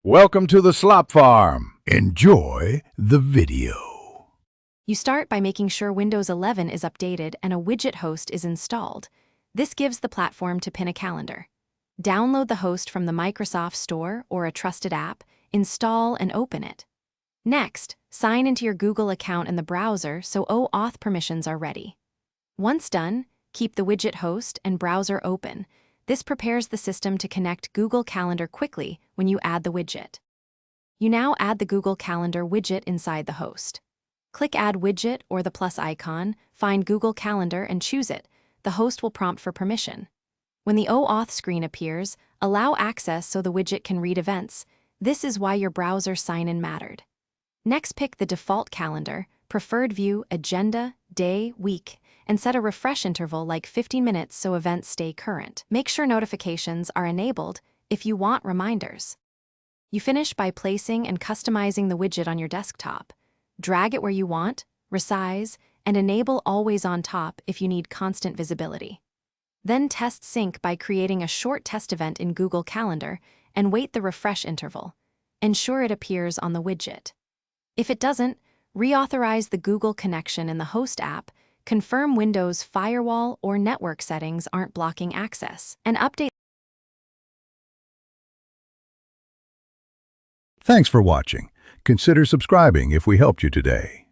Welcome to the Slop Farm. Enjoy the video. You start by making sure Windows 11 is updated and a widget host is installed. This gives the platform to pin a calendar. Download the host from the Microsoft Store or a trusted app, install and open it. Next, sign into your Google account in the browser so OAuth permissions are ready. Once done, keep the widget host and browser open. This prepares the system to connect Google Calendar quickly when you add the widget. You now add the Google Calendar widget inside the host. Click Add Widget or the plus icon, find Google Calendar and choose it. The host will prompt for permission. When the OAuth screen appears, allow access so the widget can read events. This is why your browser sign-in mattered. Next, pick the default calendar, preferred view, agenda, day, week, and set a refresh interval like 15 minutes so events stay current. Make sure notifications are enabled if you want reminders. You finish by placing and customizing the widget on your desktop. Drag it where you want, resize, and enable Always on Top if you need constant visibility. Then test sync by creating a short test event in Google Calendar and wait the refresh interval. Ensure it appears on the widget. If it doesn't, reauthorize the Google connection in the host app, confirm Windows firewall or network settings aren't blocking access, and update. Thanks for watching. Consider subscribing if we helped you today.